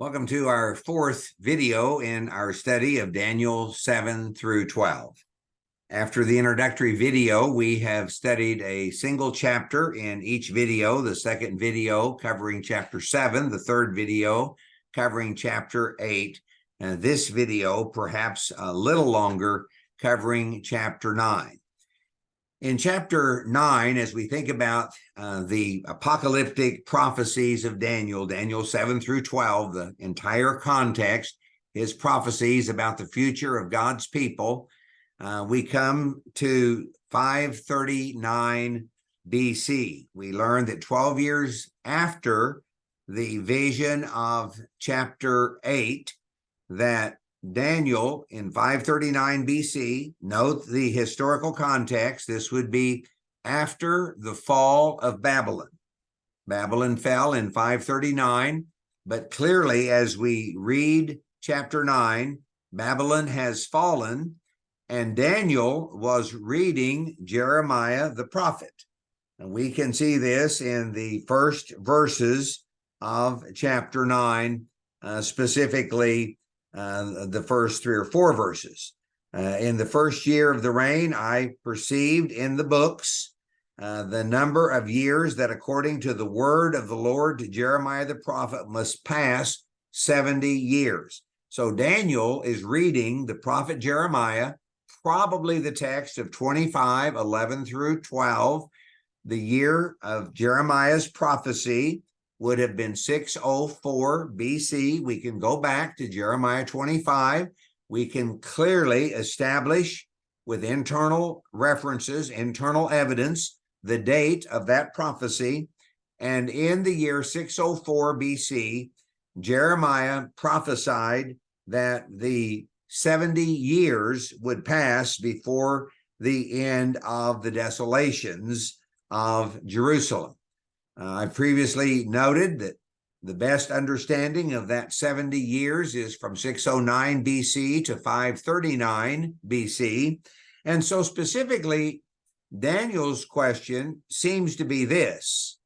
Welcome to our fourth video in our study of Daniel 7 through 12. After the introductory video, we have studied a single chapter in each video, the second video covering chapter 7, the third video covering chapter 8, and this video, perhaps a little longer, covering chapter 9. In chapter 9, as we think about the apocalyptic prophecies of Daniel, Daniel 7 through 12, the entire context, his prophecies about the future of God's people, we come to 539 BC. We learn that 12 years after the vision of chapter 8, that Daniel in 539 BC, note the historical context, this would be after the fall of Babylon. Babylon fell in 539, but clearly as we read chapter 9, Babylon has fallen, and Daniel was reading Jeremiah the prophet. And we can see this in the first verses of chapter 9, specifically the first 3 or 4 verses. In the first year of the reign, I perceived in the books the number of years that according to the word of the Lord to Jeremiah the prophet must pass 70 years. So Daniel is reading the prophet Jeremiah, probably the text of 25:11 through 12. The year of Jeremiah's prophecy would have been 604 BC. We can go back to Jeremiah 25. We can clearly establish with internal references, internal evidence, the date of that prophecy. And in the year 604 BC, Jeremiah prophesied that the 70 years would pass before the end of the desolations of Jerusalem. I previously noted that the best understanding of that 70 years is from 609 BC to 539 BC. And so specifically, Daniel's question seems to be this.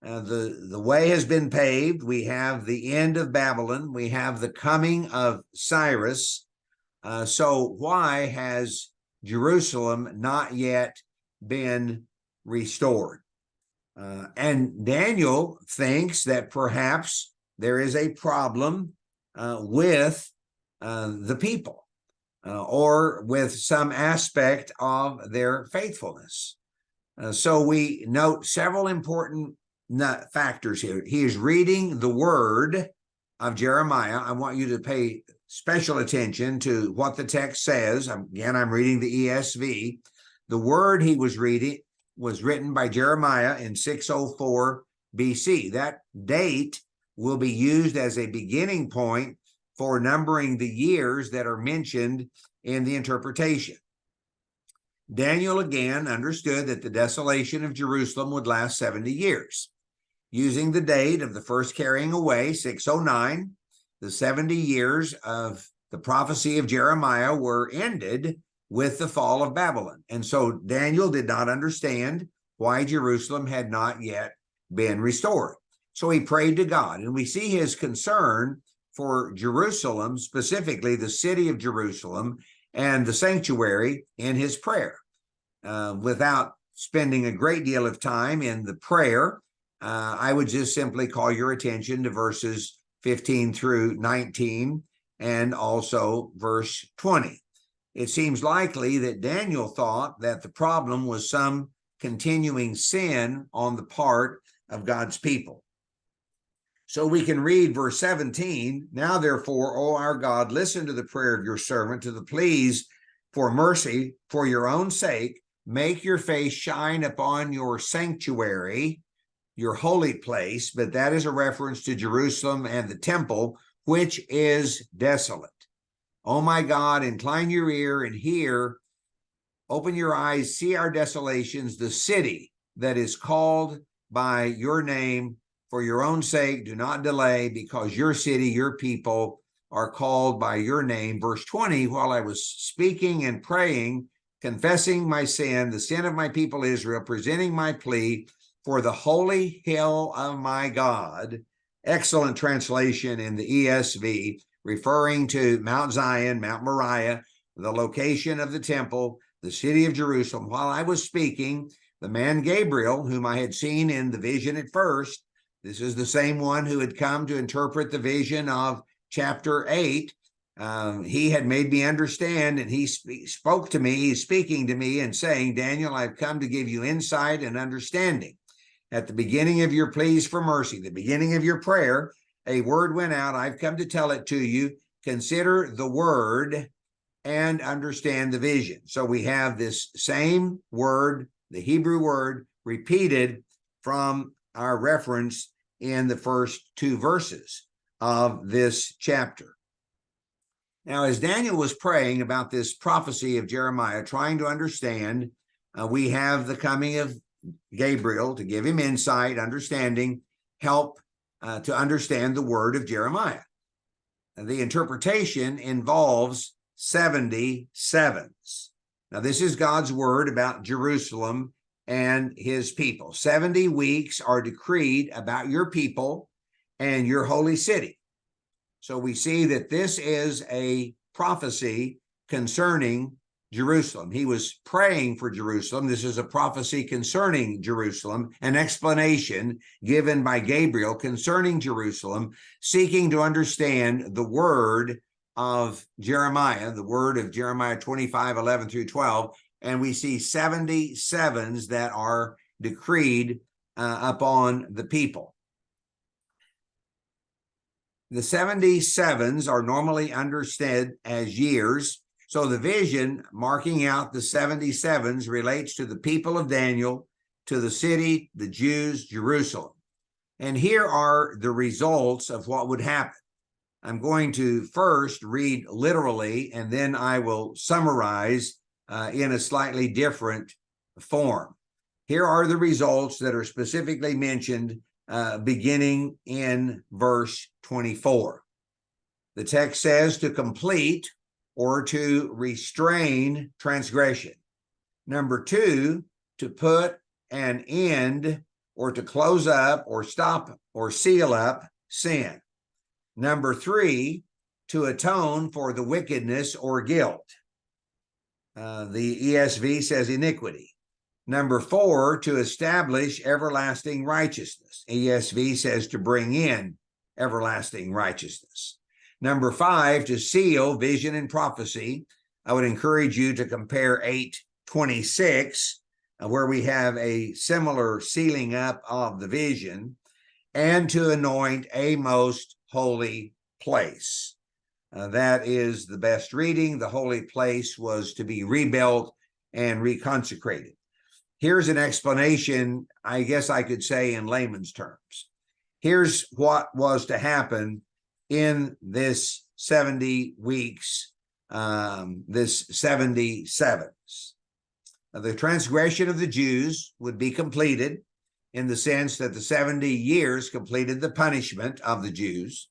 The way has been paved. We have the end of Babylon. We have the coming of Cyrus. So why has Jerusalem not yet been restored? And Daniel thinks that perhaps there is a problem with the people or with some aspect of their faithfulness. So we note several important factors here. He is reading the word of Jeremiah. I want you to pay special attention to what the text says. Again, I'm reading the ESV. The word he was reading was written by Jeremiah in 604 BC. That date will be used as a beginning point for numbering the years that are mentioned in the interpretation. Daniel again understood that the desolation of Jerusalem would last 70 years. Using the date of the first carrying away, 609, the 70 years of the prophecy of Jeremiah were ended with the fall of Babylon. And so Daniel did not understand why Jerusalem had not yet been restored. So he prayed to God, and we see his concern for Jerusalem, specifically the city of Jerusalem and the sanctuary, in his prayer. Without spending a great deal of time in the prayer, I would just simply call your attention to verses 15 through 19 and also verse 20. It seems likely that Daniel thought that the problem was some continuing sin on the part of God's people. So we can read verse 17, "Now therefore, O our God, listen to the prayer of your servant, to the pleas for mercy for your own sake. Make your face shine upon your sanctuary, your holy place," but that is a reference to Jerusalem and the temple, which is desolate. "Oh my God, incline your ear and hear. Open your eyes, see our desolations, the city that is called by your name. For your own sake, do not delay, because your city, your people are called by your name." Verse 20, "While I was speaking and praying, confessing my sin, the sin of my people Israel, presenting my plea for the holy hill of my God, excellent translation in the ESV, referring to Mount Zion, Mount Moriah, the location of the temple, the city of Jerusalem. While I was speaking, the man Gabriel, whom I had seen in the vision at first, this is the same one who had come to interpret the vision of chapter 8. He had made me understand, and he spoke to me. He's speaking to me and saying, Daniel, I've come to give you insight and understanding. At the beginning of your pleas for mercy, the beginning of your prayer, a word went out. I've come to tell it to you. Consider the word and understand the vision. So we have this same word, the Hebrew word, repeated from our reference in the first 2 verses of this chapter. Now, as Daniel was praying about this prophecy of Jeremiah, trying to understand, we have the coming of Gabriel to give him insight, understanding, help to understand the word of Jeremiah. The interpretation involves 70 sevens. Now, this is God's word about Jerusalem and his people. 70 weeks are decreed about your people and your holy city. So we see that this is a prophecy concerning Jerusalem. He was praying for Jerusalem. This is a prophecy concerning Jerusalem, an explanation given by Gabriel concerning Jerusalem, seeking to understand the word of Jeremiah, the word of Jeremiah 25, 11 through 12. And we see 70 sevens that are decreed upon the people. The 70 sevens are normally understood as years. So the vision marking out the 70 sevens relates to the people of Daniel, to the city, the Jews, Jerusalem. And here are the results of what would happen. I'm going to first read literally, and then I will summarize in a slightly different form. Here are the results that are specifically mentioned beginning in verse 24. The text says to complete or to restrain transgression. Number 2, to put an end or to close up or stop or seal up sin. Number 3, to atone for the wickedness or guilt. The ESV says iniquity. Number 4, to establish everlasting righteousness. ESV says to bring in everlasting righteousness. Number 5, to seal vision and prophecy. I would encourage you to compare 8:26, where we have a similar sealing up of the vision, and to anoint a most holy place. That is the best reading. The holy place was to be rebuilt and reconsecrated. Here's an explanation, I guess I could say in layman's terms. Here's what was to happen in this 70 weeks, this 70 sevens. The transgression of the Jews would be completed in the sense that the 70 years completed the punishment of the Jews.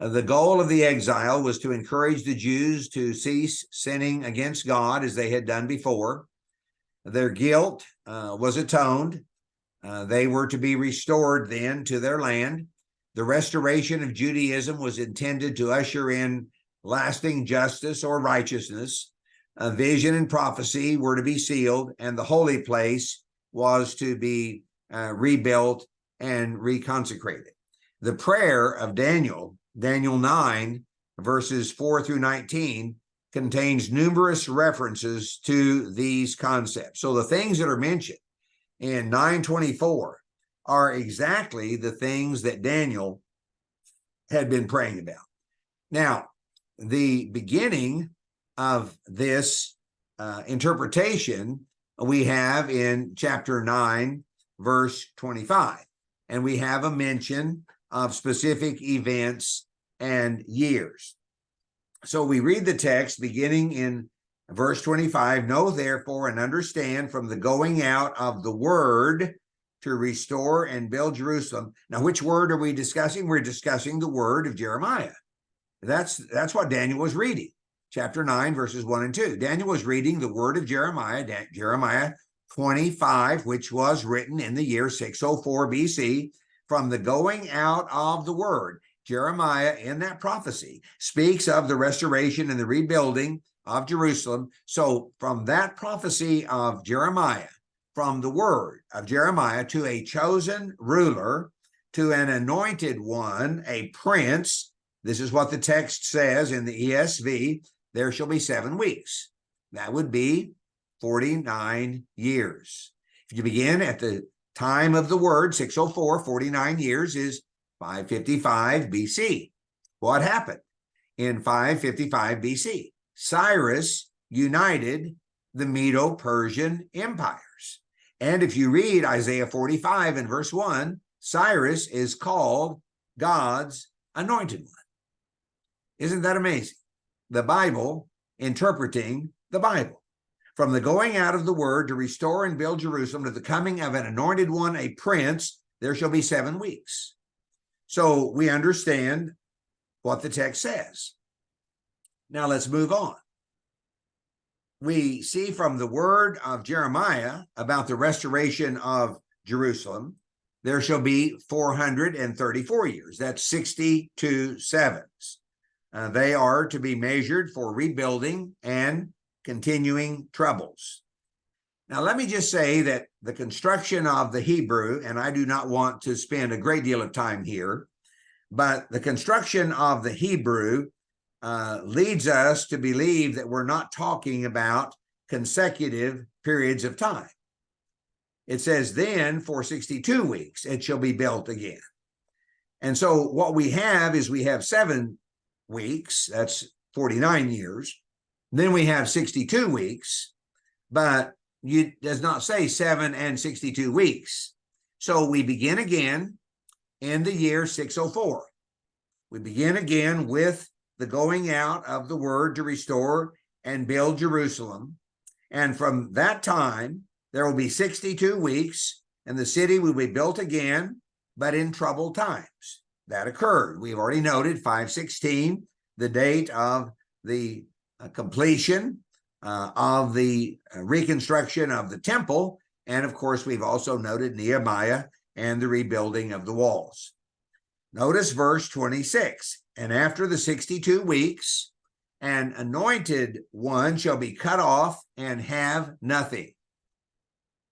The goal of the exile was to encourage the Jews to cease sinning against God as they had done before. Their guilt was atoned. They were to be restored then to their land. The restoration of Judaism was intended to usher in lasting justice or righteousness. Vision and prophecy were to be sealed, and the holy place was to be rebuilt and reconsecrated. The prayer of Daniel, Daniel 9, verses 4 through 19, contains numerous references to these concepts. So the things that are mentioned in 9:24 are exactly the things that Daniel had been praying about. Now, the beginning of this interpretation we have in chapter 9, verse 25, and we have a mention of specific events and years. So we read the text beginning in verse 25, know therefore and understand from the going out of the word to restore and build Jerusalem. Now, which word are we discussing? We're discussing the word of Jeremiah. That's what Daniel was reading. Chapter 9, verses 1 and 2. Daniel was reading the word of Jeremiah, Jeremiah 25, which was written in the year 604 BC from the going out of the word. Jeremiah, in that prophecy, speaks of the restoration and the rebuilding of Jerusalem. So from that prophecy of Jeremiah, from the word of Jeremiah to a chosen ruler, to an anointed one, a prince, this is what the text says in the ESV, there shall be 7 weeks. That would be 49 years. If you begin at the time of the word, 604, 49 years is 555 BC. What happened in 555 BC? Cyrus united the Medo-Persian empires. And if you read Isaiah 45 and verse 1, Cyrus is called God's anointed one. Isn't that amazing? The Bible interpreting the Bible. From the going out of the word to restore and build Jerusalem to the coming of an anointed one, a prince, there shall be 7 weeks. So we understand what the text says. Now let's move on. We see from the word of Jeremiah about the restoration of Jerusalem, there shall be 434 years. That's 62 sevens. They are to be measured for rebuilding and continuing troubles. Now, let me just say that the construction of the Hebrew, and I do not want to spend a great deal of time here, but the construction of the Hebrew leads us to believe that we're not talking about consecutive periods of time. It says, then for 62 weeks, it shall be built again. And so what we have is we have 7 weeks, that's 49 years. Then we have 62 weeks, but it does not say 7 and 62 weeks. So we begin again in the year 604. We begin again with the going out of the word to restore and build Jerusalem. And from that time, there will be 62 weeks, and the city will be built again, but in troubled times. That occurred. We've already noted 516, the date of the completion of the reconstruction of the temple. And of course, we've also noted Nehemiah and the rebuilding of the walls. Notice verse 26. And after the 62 weeks, an anointed one shall be cut off and have nothing.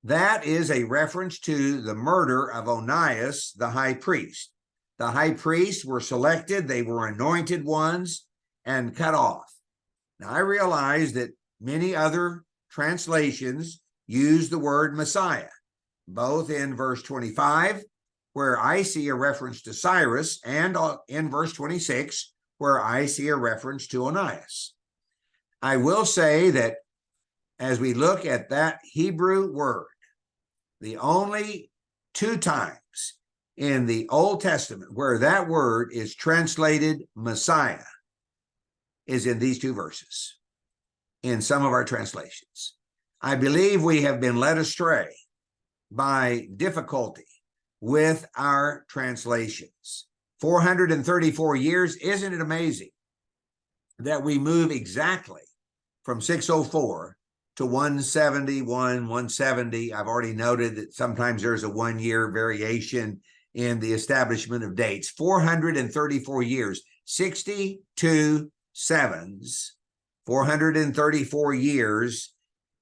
That is a reference to the murder of Onias, the high priest. The high priests were selected, they were anointed ones and cut off. Now, I realize that many other translations use the word Messiah, both in verse 25, where I see a reference to Cyrus, and in verse 26, where I see a reference to Onias. I will say that as we look at that Hebrew word, the only 2 times in the Old Testament where that word is translated Messiah is in these 2 verses in some of our translations. I believe we have been led astray by difficulty with our translations. 434 years, isn't it amazing that we move exactly from 604 to 171, 170. I've already noted that sometimes there's a 1-year variation in the establishment of dates. 434 years, 62 sevens, 434 years,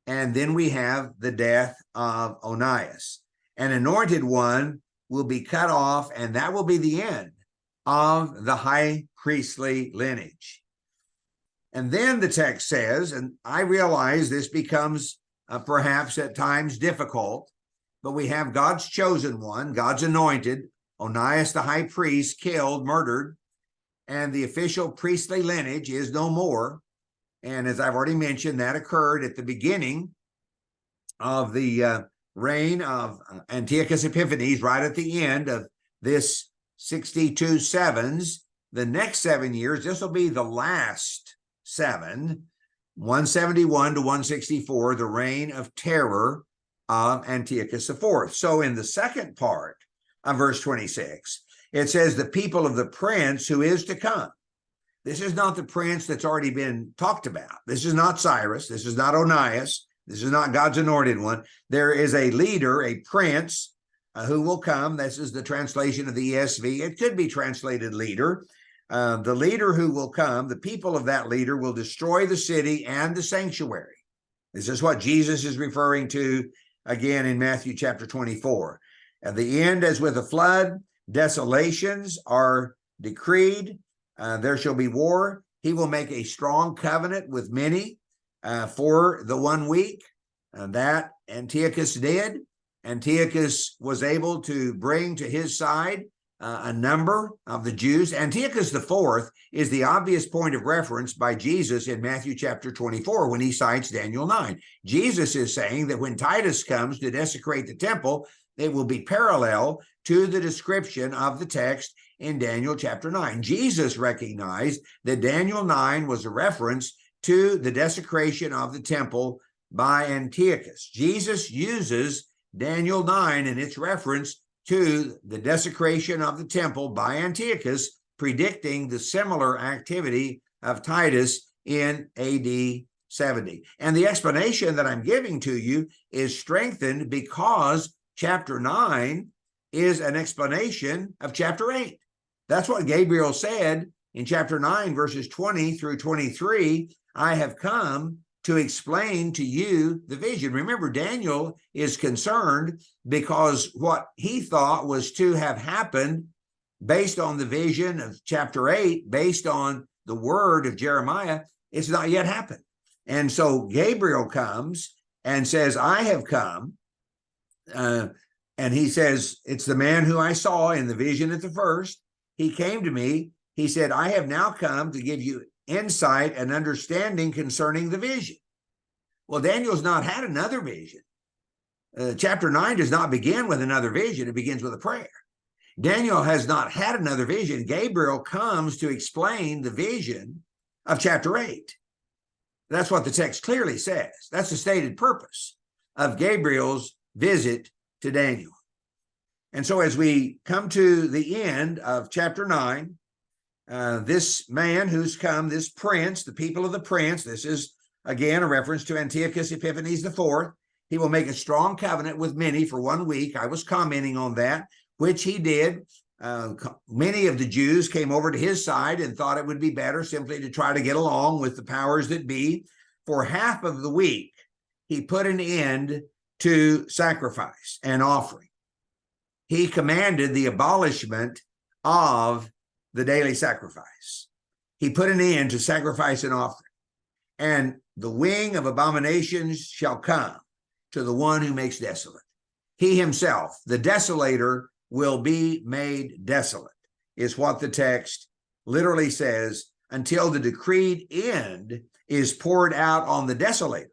and then we have the death of Onias. An anointed one will be cut off, and that will be the end of the high priestly lineage. And then the text says, and I realize this becomes perhaps at times difficult, but we have God's chosen one, God's anointed, Onias the high priest, killed, murdered, and the official priestly lineage is no more. And as I've already mentioned, that occurred at the beginning of the reign of Antiochus Epiphanes, right at the end of this 62 sevens. The next 7 years, this will be the last 7, 171 to 164, the reign of terror of Antiochus IV. So in the second part of verse 26, it says the people of the prince who is to come. This is not the prince that's already been talked about. This is not Cyrus. This is not Onias. This is not God's anointed one. There is a leader, a prince, who will come. This is the translation of the ESV. It could be translated leader. The leader who will come, the people of that leader will destroy the city and the sanctuary. This is what Jesus is referring to again in Matthew chapter 24. At the end, as with a flood, desolations are decreed. There shall be war. He will make a strong covenant with many for the 1 week. That Antiochus did. Antiochus was able to bring to his side a number of the Jews. Antiochus IV is the obvious point of reference by Jesus in Matthew chapter 24 when he cites Daniel 9. Jesus is saying that when Titus comes to desecrate the temple, it will be parallel to the description of the text in Daniel chapter 9. Jesus recognized that Daniel 9 was a reference to the desecration of the temple by Antiochus. Jesus uses Daniel 9 and its reference to the desecration of the temple by Antiochus, predicting the similar activity of Titus in AD 70. And the explanation that I'm giving to you is strengthened because chapter 9 is an explanation of chapter 8. That's what Gabriel said in chapter 9, verses 20 through 23. I have come to explain to you the vision. Remember, Daniel is concerned because what he thought was to have happened based on the vision of chapter 8, based on the word of Jeremiah, it's not yet happened. And so Gabriel comes and says, I have come. And he says, it's the man who I saw in the vision at the first. He came to me. He said, I have now come to give you insight and understanding concerning the vision. Well, Daniel's not had another vision. Chapter 9 does not begin with another vision. It begins with a prayer. Daniel has not had another vision. Gabriel comes to explain the vision of chapter 8. That's what the text clearly says. That's the stated purpose of Gabriel's visit to Daniel. And so as we come to the end of chapter 9, this man who's come, this prince, the people of the prince, this is again a reference to Antiochus Epiphanes IV. He will make a strong covenant with many for 1 week. I was commenting on that, which he did. Many of the Jews came over to his side and thought it would be better simply to try to get along with the powers that be. For half of the week, he put an end to sacrifice and offering. He commanded the abolishment of the daily sacrifice. He put an end to sacrifice and offering. And the wing of abominations shall come to the one who makes desolate. He himself, the desolator, will be made desolate, is what the text literally says, until the decreed end is poured out on the desolator.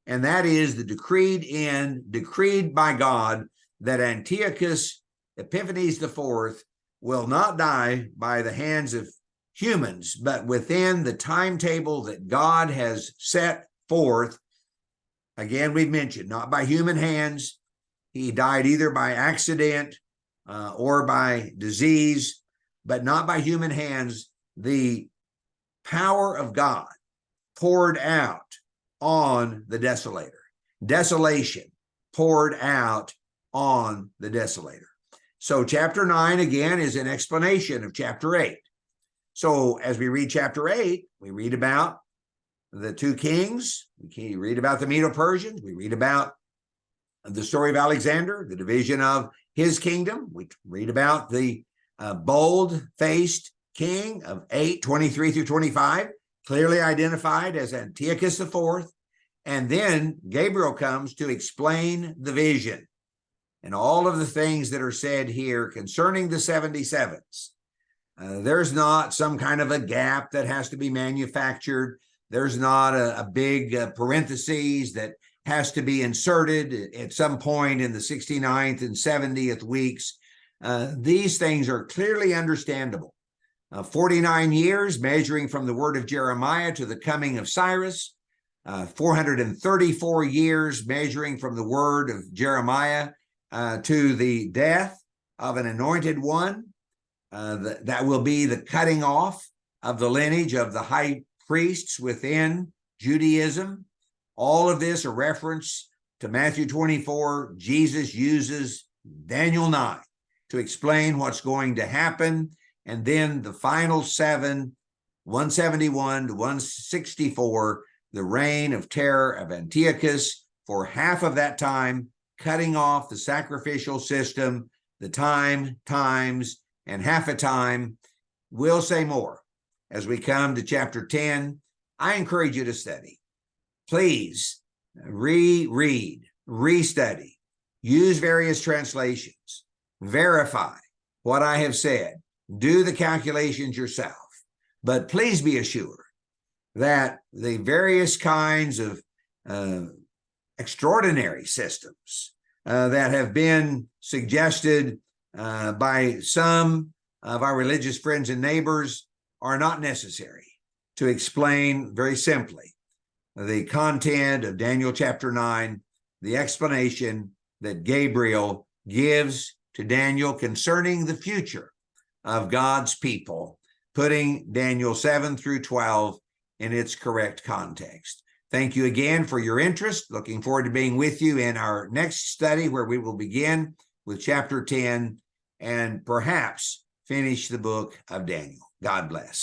And that is the decreed end, decreed by God, that Antiochus Epiphanes IV will not die by the hands of humans, but within the timetable that God has set forth. Again, we've mentioned, not by human hands. He died either by accident or by disease, but not by human hands. The power of God poured out on the desolator. Desolation poured out on the desolator. So chapter 9, again, is an explanation of chapter 8. So as we read chapter 8, we read about the two kings. We read about the Medo-Persians. We read about the story of Alexander, the division of his kingdom. We read about the bold-faced king of 8:23 through 25, clearly identified as Antiochus IV. And then Gabriel comes to explain the vision and all of the things that are said here concerning the 77s. There's not some kind of a gap that has to be manufactured. There's not a big parentheses that has to be inserted at some point in the 69th and 70th weeks. These things are clearly understandable. 49 years, measuring from the word of Jeremiah to the coming of Cyrus. 434 years, measuring from the word of Jeremiah to the death of an anointed one. That will be the cutting off of the lineage of the high priests within Judaism. All of this a reference to Matthew 24. Jesus uses Daniel 9, to explain what's going to happen, and then the final 7, 171 to 164, the reign of terror of Antiochus for half of that time, cutting off the sacrificial system, the times, and half a time. We'll say more as we come to chapter 10. I encourage you to study. Please reread, restudy, use various translations, verify what I have said, do the calculations yourself. But please be assured that the various kinds of extraordinary systems that have been suggested by some of our religious friends and neighbors are not necessary to explain very simply the content of Daniel chapter 9, the explanation that Gabriel gives to Daniel concerning the future of God's people, putting Daniel 7 through 12 in its correct context. Thank you again for your interest. Looking forward to being with you in our next study, where we will begin with chapter 10 and perhaps finish the book of Daniel. God bless.